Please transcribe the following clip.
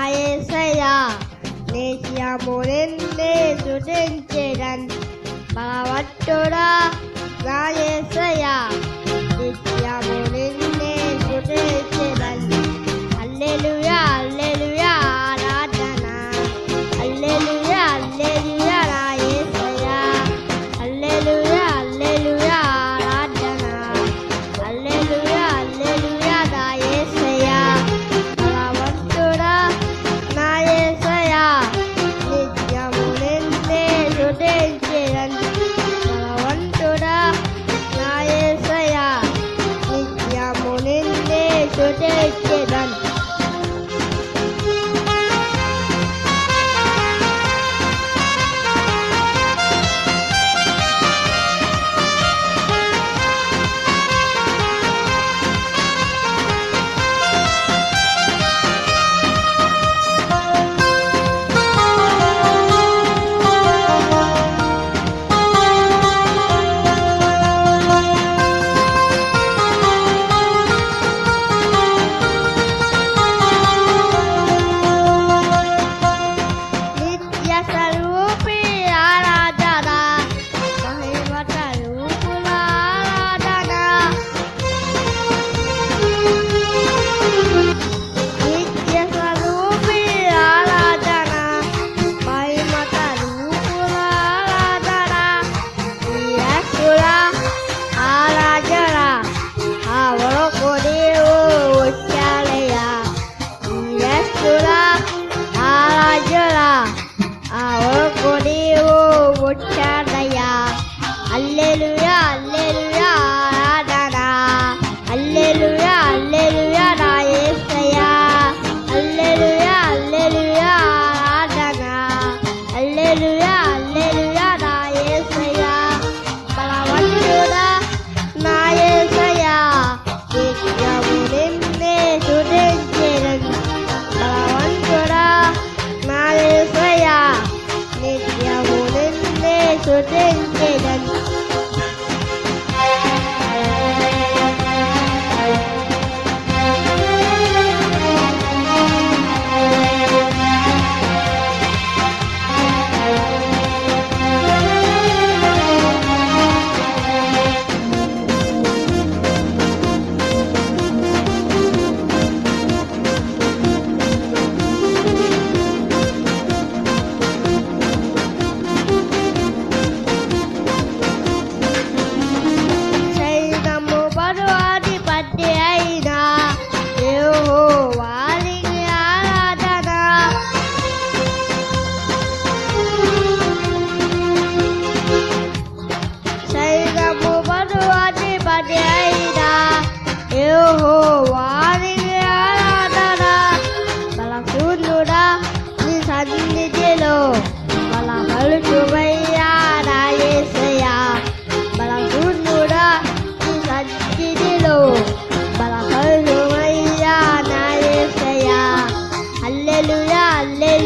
యేసయ్యా నిత్యము నిన్నే స్తుతించెదన్ బలవంతుడా నా యేసయ్యా నిత్యము నిన్నే స్తుతించెదన్ హల్లెలూయా హల్లెలూయా ఆరాధన హల్లెలూయా హల్లెలూయా నా యేసయ్యా హల్లెలూయా హల్లెలూయా ఆరాధన హల్లెలూయా హల్లెలూయా నా యేసయ్యా బలవంతుడా నా యేసయ్యా నిత్యము నిన్నే స్తుతించెదన్ బలవంతుడా నా యేసయ్యా నిత్యము నిన్నే స్తుతించెదన్ నిత్య స్వరూపి ఆరాధన మహిమత రూపుల ఆరాధన నిత్య స్వరూపి ఆరాధన మహిమత రూపుల ఆరాధన యేసుల ఆరాధన ఆవరకు నీవు వచ్చాలయ్యా యేసుల ఆరాధన ఆవరకు నీవు వచ్చాడయ్యా హల్లెలూయా హల్లెలూయా ఆరాధన హల్లెలూయా హల్లెలూయా నా యేసయ్యా హల్లెలూయా హల్లెలూయా ఆరాధన హల్లెలూయా హల్లెలూయా నా యేసయ్యా బలవంతుడా నా యేసయ్యా నిత్యము నిన్నే స్తుతించెదన్ బలవంతుడా నా యేసయ్యా నిత్యము నిన్నే స్తుతించెదన్ సైన్యము బరువాధిపతి అయిన యెహోవానికి ఆరాధన సైన్యము బరువాధిపతి అయిన యెహోవానికి ఆరాధన బలశూన్యుడా నీ సన్నిధిలో బలపరుచుమయ్యా నా యేసయ్యా బలశూన్యుడా నీ సన్నిధిలో బలపరుచుమయ్యా నా యేసయ్యా హల్లెలూయా హల్లెలూయా